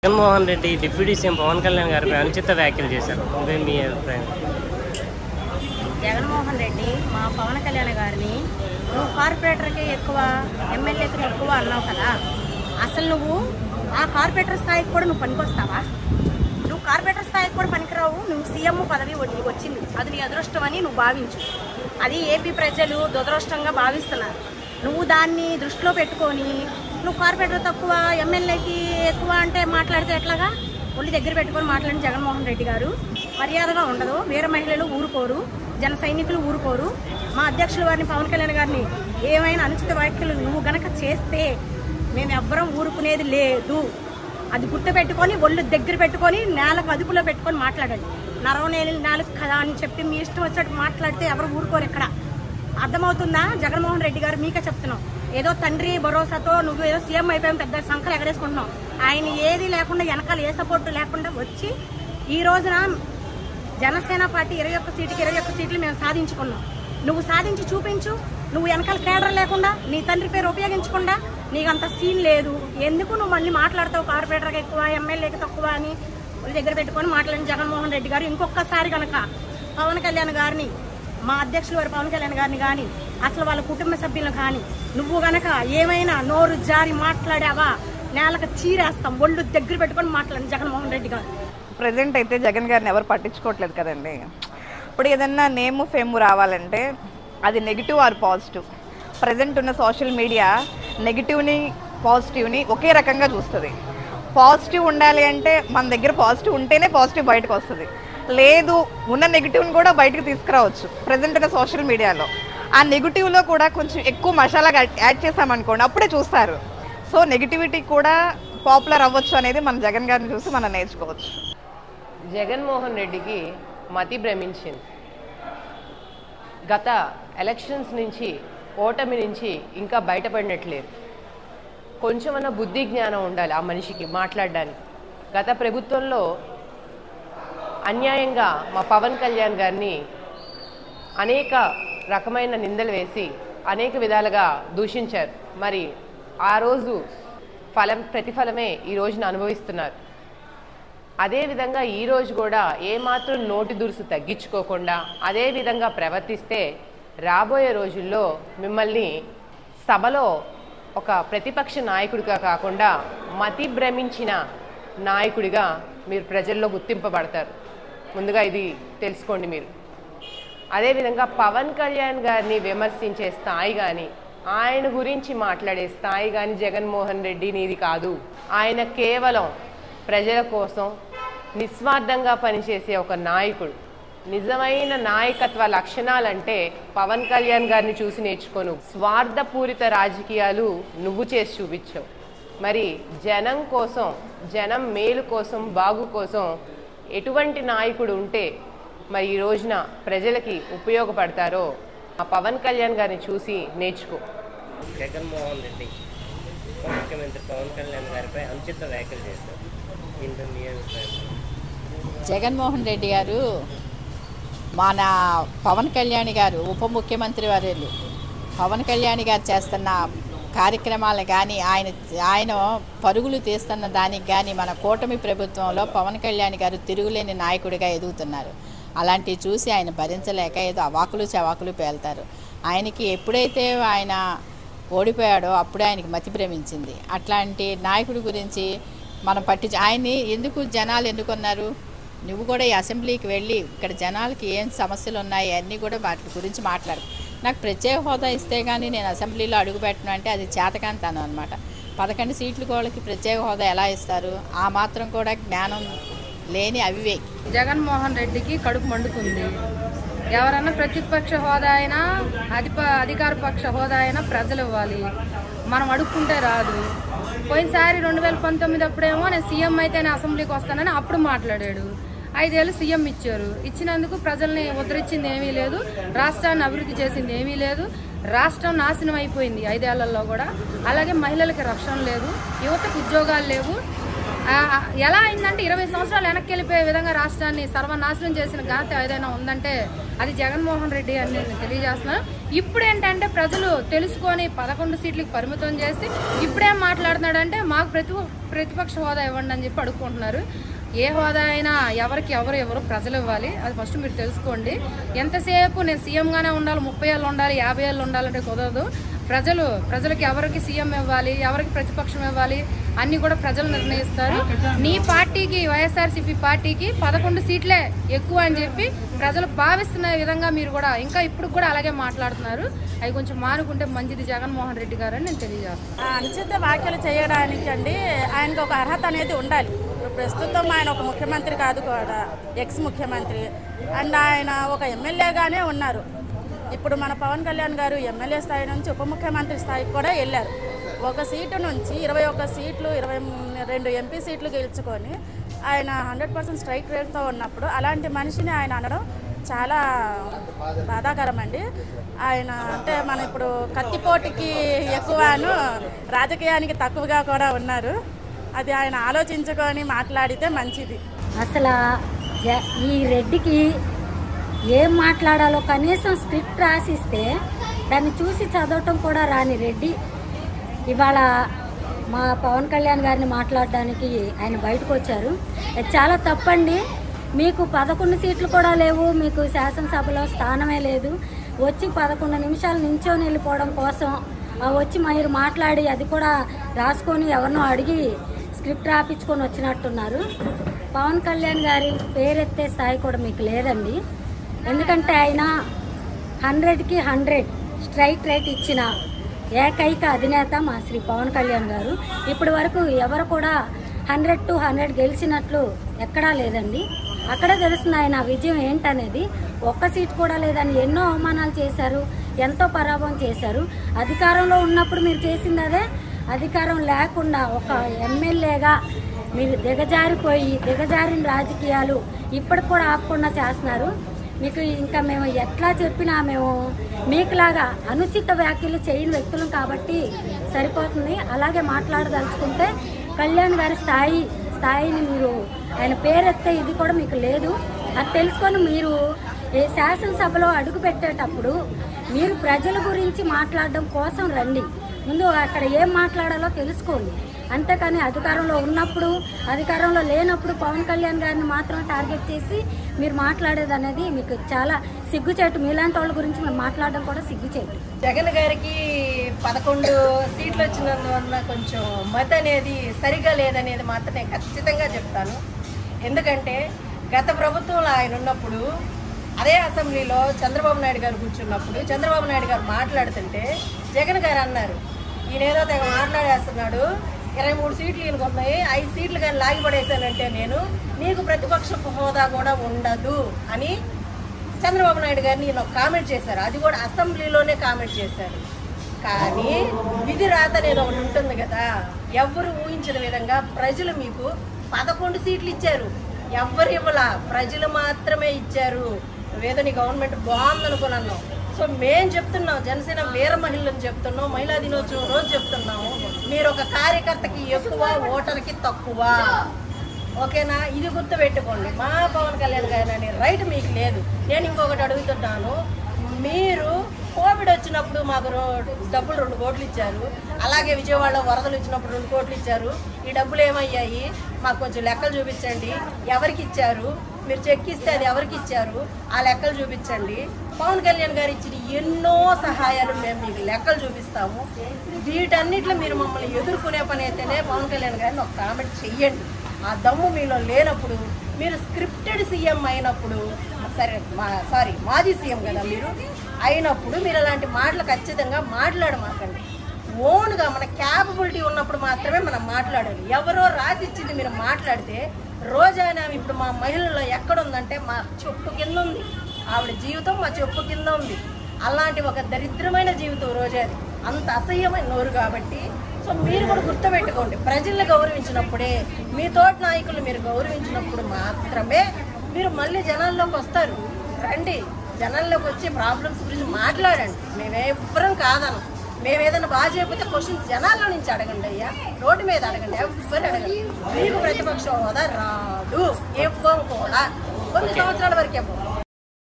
Jaganmohan Reddy deputy CM Pawan Kalyan గారిపై అనుచిత వ్యాఖ్యలు చేశారు. మీ అభిప్రాయం? జగన్మోహన్ రెడ్డి మా పవన్ కళ్యాణ్ గారిని నువ్వు కార్పొరేటర్కి ఎక్కువ, ఎమ్మెల్యేకి ఎక్కువ అన్నావు కదా, అసలు నువ్వు ఆ కార్పొరేటర్ స్థాయికి కూడా నువ్వు పనికొస్తావా? నువ్వు కార్పొరేటర్ స్థాయికి కూడా పనికిరావు. నువ్వు సీఎం పదవి వచ్చింది, అది నీ అదృష్టం అని నువ్వు భావించు. అది ఏపీ ప్రజలు దురదృష్టంగా భావిస్తున్నారు. నువ్వు దాన్ని దృష్టిలో పెట్టుకొని నువ్వు కార్పొరేటర్ తక్కువ, ఎమ్మెల్యేకి ఎక్కువ అంటే మాట్లాడితే ఎట్లాగా? ఒళ్ళు దగ్గర పెట్టుకొని మాట్లాడిన జగన్మోహన్ రెడ్డి గారు మర్యాదగా ఉండదు. వేరే మహిళలు ఊరుకోరు, జన సైనికులు ఊరుకోరు. మా అధ్యక్షుల వారిని పవన్ కళ్యాణ్ గారిని ఏమైనా అనుచిత వ్యాఖ్యలు నువ్వు గనక చేస్తే మేము ఎవ్వరం ఊరుకునేది లేదు. అది గుర్తు పెట్టుకొని ఒళ్ళు దగ్గర పెట్టుకొని నేలకు అదుపులో పెట్టుకొని మాట్లాడండి. నరవనేలి నేలకు కదా అని చెప్పి మీ ఇష్టం వచ్చినట్టు మాట్లాడితే ఎవరు ఊరుకోరు. ఎక్కడ అర్థమవుతుందా? జగన్మోహన్ రెడ్డి గారు మీకే చెప్తున్నాం. ఏదో తండ్రి భరోసాతో నువ్వు ఏదో సీఎం అయిపోయాం, పెద్ద సంఖ్యలు ఎగరేసుకుంటున్నావు. ఆయన ఏది లేకుండా, వెనకాల ఏ సపోర్టు లేకుండా వచ్చి ఈ రోజున జనసేన పార్టీ 21 సీటుకి 21 సీట్లు మేము సాధించుకున్నాం. నువ్వు సాధించి చూపించు. నువ్వు వెనకాల కేడర్ లేకుండా, నీ తండ్రి పేరు ఉపయోగించకుండా నీకంత సీన్ లేదు. ఎందుకు నువ్వు మళ్ళీ మాట్లాడతావు కార్పొరేటర్కి ఎక్కువ, ఎమ్మెల్యేకి తక్కువ అని దగ్గర పెట్టుకొని మాట్లాడిన జగన్మోహన్ రెడ్డి గారు ఇంకొకసారి కనుక పవన్ కళ్యాణ్ గారిని, మా అధ్యక్షులు వారు పవన్ కళ్యాణ్ గారిని కానీ, అసలు వాళ్ళ కుటుంబ సభ్యులను కానీ నువ్వు గనక ఏమైనా నోరు జారి మాట్లాడావా నేలకు చీరేస్తాం. ఒళ్ళు దగ్గర పెట్టుకొని మాట్లాడిన జగన్మోహన్ రెడ్డి గారు. ప్రజెంట్ అయితే జగన్ గారిని ఎవరు పట్టించుకోవట్లేదు కదండి. ఇప్పుడు ఏదన్నా నేము ఫేమ్ రావాలంటే అది నెగిటివ్ ఆర్ పాజిటివ్. ప్రజెంట్ ఉన్న సోషల్ మీడియా నెగిటివ్ని పాజిటివ్ని ఒకే రకంగా చూస్తుంది. పాజిటివ్ ఉండాలి అంటే మన దగ్గర పాజిటివ్ ఉంటేనే పాజిటివ్ బయటకు వస్తుంది. లేదు, ఉన్న నెగిటివ్ని కూడా బయటకు తీసుకురావచ్చు ప్రజెంట్ ఉన్న సోషల్ మీడియాలో. ఆ నెగిటివ్లో కూడా కొంచెం ఎక్కువ మసాలాగా యాడ్ చేసామనుకోండి, అప్పుడే చూస్తారు. సో నెగిటివిటీ కూడా పాపులర్ అవ్వచ్చు అనేది మన జగన్ గారిని చూసి మనం నేర్చుకోవచ్చు. జగన్మోహన్ రెడ్డికి మతి భ్రమించింది. గత ఎలక్షన్స్ నుంచి, ఓటమి నుంచి ఇంకా బయటపడినట్లేదు. కొంచెమన్నా బుద్ధి జ్ఞానం ఉండాలి ఆ మనిషికి మాట్లాడడానికి. గత ప్రభుత్వంలో అన్యాయంగా మా పవన్ కళ్యాణ్ గారిని అనేక రకమైన నిందలు వేసి అనేక విధాలుగా దూషించారు. మరి ఆ రోజు ప్రతిఫలమే ఈ రోజున అనుభవిస్తున్నారు. అదేవిధంగా ఈరోజు కూడా ఏమాత్రం నోటి దురుసు తగ్గించుకోకుండా అదే విధంగా ప్రవర్తిస్తే రాబోయే రోజుల్లో మిమ్మల్ని సభలో ఒక ప్రతిపక్ష నాయకుడిగా కాకుండా మతి భ్రమించిన నాయకుడిగా మీరు ప్రజల్లో గుర్తింపబడతారు. ముందుగా ఇది తెలుసుకోండి మీరు. అదేవిధంగా పవన్ కళ్యాణ్ గారిని విమర్శించే స్థాయి కానీ, ఆయన గురించి మాట్లాడే స్థాయి కానీ జగన్మోహన్ రెడ్డి నీది కాదు. ఆయన కేవలం ప్రజల కోసం నిస్వార్థంగా పనిచేసే ఒక నాయకుడు. నిజమైన నాయకత్వ లక్షణాలంటే పవన్ కళ్యాణ్ గారిని చూసి నేర్చుకోను. స్వార్థపూరిత రాజకీయాలు నువ్వు చేసి చూపించావు. మరి జనం కోసం, జనం మేలు కోసం, బాగు కోసం ఎటువంటి నాయకుడు ఉంటే మరి ఈ రోజున ప్రజలకి ఉపయోగపడతారో ఆ పవన్ కళ్యాణ్ గారిని చూసి నేర్చుకో. జగన్మోహన్ రెడ్డి ముఖ్యమంత్రి పవన్ కళ్యాణ్ గారిపై అనుచిత వ్యాఖ్యలు చేశారు. దీంతో మీ అభిప్రాయం? జగన్మోహన్ రెడ్డి గారు మన పవన్ కళ్యాణ్ గారు ఉప ముఖ్యమంత్రి వర్యులు పవన్ కళ్యాణ్ గారు చేస్తున్న కార్యక్రమాలు కానీ, ఆయన పరుగులు తీస్తున్న దానికి కానీ మన కూటమి ప్రభుత్వంలో పవన్ కళ్యాణ్ గారు తిరుగులేని నాయకుడిగా ఎదుగుతున్నారు. అలాంటివి చూసి ఆయన భరించలేక ఏదో అవాకులు చవాకులు పేల్తారు. ఆయనకి ఎప్పుడైతే ఆయన ఓడిపోయాడో అప్పుడే ఆయనకి మతి భ్రమించింది. అట్లాంటి నాయకుడి గురించి మనం ఆయన్ని ఎందుకు జనాలు ఎన్నుకున్నారు? నువ్వు కూడా ఈ అసెంబ్లీకి వెళ్ళి ఇక్కడ జనాలకి ఏం సమస్యలు ఉన్నాయి అన్నీ కూడా వాటి గురించి మాట్లాడు. నాకు ప్రత్యేక హోదా ఇస్తే కానీ నేను అసెంబ్లీలో అడుగుపెట్టను అంటే అది చేతకాంతనం అనమాట. 11 సీట్లు వాళ్ళకి ప్రత్యేక హోదా ఎలా ఇస్తారు? ఆ మాత్రం కూడా జ్ఞానం లేని అవివేక్. జగన్మోహన్ రెడ్డికి కడుపు మండుతుంది. ఎవరన్నా ప్రతిపక్ష హోదా అయినా అధికార పక్ష హోదా అయినా ప్రజలు ఇవ్వాలి, మనం అడుక్కుంటే రాదు. పోయినసారి 2019 అప్పుడేమో నేను సీఎం అయితేనే అసెంబ్లీకి వస్తానని అప్పుడు మాట్లాడాడు. 5 ఏళ్ళు సీఎం ఇచ్చారు. ఇచ్చినందుకు ప్రజల్ని ఉద్ధరించింది ఏమీ లేదు, రాష్ట్రాన్ని అభివృద్ధి చేసింది ఏమీ లేదు. రాష్ట్రం నాశనం అయిపోయింది 5 ఏళ్లలో కూడా. అలాగే మహిళలకి రక్షణ లేదు, యువతకు ఉద్యోగాలు లేవు. ఎలా అయిందంటే 20 సంవత్సరాలు వెనక్కి వెళ్ళిపోయే విధంగా రాష్ట్రాన్ని సర్వనాశనం చేసిన ఘనత ఏదైనా ఉందంటే అది జగన్మోహన్ రెడ్డి అని నేను తెలియజేస్తున్నాను. ఇప్పుడు ఏంటంటే ప్రజలు తెలుసుకొని 11 సీట్లకు పరిమితం చేసి ఇప్పుడేం మాట్లాడుతున్నాడంటే మాకు ప్రతిపక్ష హోదా ఇవ్వండి అని చెప్పి అడుక్కుంటున్నారు. ఏ హోదా అయినా ఎవరు ప్రజలు ఇవ్వాలి, అది ఫస్ట్ మీరు తెలుసుకోండి. ఎంతసేపు నేను సీఎంగానే ఉండాలి, 30 ఏళ్ళు ఉండాలి, 50 ఏళ్ళు ఉండాలంటే కుదరదు. ప్రజలకి ఎవరికి సీఎం ఇవ్వాలి, ఎవరికి ప్రతిపక్షం ఇవ్వాలి అన్నీ కూడా ప్రజలు నిర్ణయిస్తారు. నీ పార్టీకి, వైఎస్ఆర్సీపీ పార్టీకి 11 సీట్లే ఎక్కువ అని చెప్పి ప్రజలు భావిస్తున్న విధంగా మీరు కూడా ఇంకా ఇప్పుడు కూడా అలాగే మాట్లాడుతున్నారు. అవి కొంచెం మానుకుంటే మంచిది జగన్మోహన్ రెడ్డి గారు అని నేను తెలియజేస్తాను. అనుచిత వ్యాఖ్యలు చేయడానికి అండి ఆయనకు ఒక అర్హత అనేది ఉండాలి. ప్రస్తుతం ఆయన ఒక ముఖ్యమంత్రి కాదు కూడా, ఎక్స్ ముఖ్యమంత్రి. అండ్ ఆయన ఒక ఎమ్మెల్యేగానే ఉన్నారు. ఇప్పుడు మన పవన్ కళ్యాణ్ గారు ఎమ్మెల్యే స్థాయి నుంచి ఉప ముఖ్యమంత్రి స్థాయికి కూడా వెళ్ళారు. ఒక సీటు నుంచి 21 సీట్లు, 22 ఎంపీ సీట్లు గెలుచుకొని ఆయన 100% స్ట్రైక్ రేట్తో ఉన్నప్పుడు అలాంటి మనిషిని ఆయన అనడం చాలా బాధాకరం అండి. ఆయన అంటే మన ఇప్పుడు కత్తిపోటుకి ఎక్కువను రాజకీయానికి తక్కువగా కూడా ఉన్నారు. అది ఆయన ఆలోచించుకొని మాట్లాడితే మంచిది. అసలు ఈ రెడ్డికి ఏం మాట్లాడాలో కనీసం స్క్రిప్ట్ రాసిస్తే దాన్ని చూసి చదవటం కూడా రాని రెడ్డి ఇవాళ మా పవన్ కళ్యాణ్ గారిని మాట్లాడడానికి ఆయన బయటకు వచ్చారు. చాలా తప్పండి. మీకు 11 సీట్లు కూడా లేవు, మీకు శాసనసభలో స్థానమే లేదు. వచ్చి 11 నిమిషాలు నించొని వెళ్ళిపోవడం కోసం వచ్చి మీరు మాట్లాడి అది కూడా రాసుకొని ఎవరినో అడిగి స్క్రిప్ట్ రాపించుకొని వచ్చినట్టున్నారు. పవన్ కళ్యాణ్ గారి పేరెత్తే స్థాయి కూడా మీకు లేదండి. ఎందుకంటే ఆయన 100కి 100 స్ట్రైట్ రేట్ ఇచ్చిన ఏకైక అధినేత మా శ్రీ పవన్ కళ్యాణ్ గారు. ఇప్పటి వరకు ఎవరు కూడా 100 to 100 గెలిచినట్లు ఎక్కడా లేదండి. అక్కడే తెలుస్తుంది ఆయన విజయం ఏంటనేది. ఒక్క సీట్ కూడా లేదని ఎన్నో అవమానాలు చేశారు, ఎంతో పరాభవం చేశారు. అధికారంలో ఉన్నప్పుడు మీరు చేసింది అదే, అధికారం లేకుండా ఒక ఎమ్మెల్యేగా మీరు దిగజారిన రాజకీయాలు ఇప్పటికి కూడా ఆపకుండా చేస్తున్నారు. మీకు ఇంకా మేము ఎట్లా చెప్పినా మేము మీకులాగా అనుచిత వ్యాఖ్యలు చేయని వ్యక్తులం కాబట్టి సరిపోతుంది. అలాగే మాట్లాడదలుచుకుంటే కళ్యాణ్ గారి స్థాయిని మీరు ఆయన పేరెత్తే ఇది కూడా మీకు లేదు. అది తెలుసుకొని మీరు శాసనసభలో అడుగు పెట్టేటప్పుడు మీరు ప్రజల గురించి మాట్లాడడం కోసం రండి. ముందు అక్కడ ఏం మాట్లాడాలో తెలుసుకోండి. అంతేకాని అధికారంలో ఉన్నప్పుడు, అధికారంలో లేనప్పుడు పవన్ కళ్యాణ్ గారిని మాత్రం టార్గెట్ చేసి మీరు మాట్లాడేది అనేది మీకు చాలా సిగ్గుచేటు. మీలాంటి వాళ్ళ గురించి మేము మాట్లాడడం కూడా సిగ్గుచేటు. జగన్ గారికి 11 సీట్లు వచ్చినందువల్ల కొంచెం మత అనేది సరిగా లేదనేది మాత్రం నేను ఖచ్చితంగా చెప్తాను. ఎందుకంటే గత ప్రభుత్వంలో ఆయన ఉన్నప్పుడు అదే అసెంబ్లీలో చంద్రబాబు నాయుడు గారు కూర్చున్నప్పుడు చంద్రబాబు నాయుడు గారు మాట్లాడుతుంటే జగన్ గారు అన్నారు, ఈయనేదో తెగ మాట్లాడేస్తున్నాడు, 23 సీట్లు ఈయనకున్నాయి, 5 సీట్లు కానీ లాగిపడేశానంటే నీకు ప్రతిపక్ష హోదా కూడా ఉండదు అని చంద్రబాబు నాయుడు గారిని ఈయన కామెంట్ చేశారు. అది కూడా అసెంబ్లీలోనే కామెంట్ చేశారు. కానీ విధి రాత అనేది ఒకటి ఉంటుంది కదా, ఎవరు ఊహించిన విధంగా ప్రజలు మీకు 11 సీట్లు ఇచ్చారు. ఎవరు ఇవ్వలా, ప్రజలు మాత్రమే ఇచ్చారు. ఏదో నీ గవర్నమెంట్ బాగుందనుకున్నాను. సో మేము చెప్తున్నాం, జనసేన వీర మహిళలను చెప్తున్నాం, మహిళా దినోత్సవం రోజు చెప్తున్నాము, మీరు ఒక కార్యకర్తకి ఎక్కువ, ఓటర్కి తక్కువ. ఓకేనా? ఇది గుర్తుపెట్టుకోండి. మా పవన్ కళ్యాణ్ గారు అనే రైట్ మీకు లేదు. నేను ఇంకొకటి అడుగుతున్నాను, మీరు కోవిడ్ వచ్చినప్పుడు మాకు డబ్బులు 2 కోట్లు ఇచ్చారు. అలాగే విజయవాడలో వరదలు వచ్చినప్పుడు 2 కోట్లు ఇచ్చారు. ఈ డబ్బులు ఏమయ్యాయి? మాకు కొంచెం లెక్కలు చూపించండి. ఎవరికి ఇచ్చారు? మీరు చెక్ ఇస్తే అది ఎవరికి ఇచ్చారు? ఆ లెక్కలు చూపించండి. పవన్ కళ్యాణ్ గారు ఇచ్చిన ఎన్నో సహాయాలు మేము మీకు లెక్కలు చూపిస్తాము. వీటన్నిటిలో మీరు మమ్మల్ని ఎదుర్కొనే పని అయితేనే పవన్ కళ్యాణ్ గారిని ఒక కామెంట్ చెయ్యండి. ఆ దమ్ము మీలో లేనప్పుడు, మీరు స్క్రిప్టెడ్ సీఎం అయినప్పుడు, మాజీ సీఎం కదా మీరు అయినప్పుడు, మీరు అలాంటి మాటలు ఖచ్చితంగా మాట్లాడమాకండి. ఓన్గా మన క్యాపబిలిటీ ఉన్నప్పుడు మాత్రమే మనం మాట్లాడాలి. ఎవరో రాసిచ్చింది మీరు మాట్లాడితే, రోజైనా ఇప్పుడు మా మహిళల్లో ఎక్కడుందంటే మా చెప్పు కింద ఉంది. ఆవిడ జీవితం మా చెప్పు కింద ఉంది. అలాంటి ఒక దరిద్రమైన జీవితం రోజాది, అంత అసహ్యమైన నోరు. కాబట్టి సో మీరు కూడా గుర్తుపెట్టుకోండి, ప్రజల్ని గౌరవించినప్పుడే, మీ తోటి నాయకులు మీరు గౌరవించినప్పుడు మాత్రమే మీరు మళ్ళీ జనాల్లోకి వస్తారు. రండి, జనాల్లోకి వచ్చి ప్రాబ్లమ్స్ గురించి మాట్లాడండి. మేమెవ్వరం కాదను, మేము ఏదైనా బాగా చేయకపోతే క్వశ్చన్స్ జనాల్లో నుంచి అడగండి అయ్యా, రోడ్డు మీద అడగండి, ఎవరు అడగండి. మీకు ప్రతిపక్ష హోదా రాదు, ఇవ్వం కూడా, కొన్ని సంవత్సరాల వరకే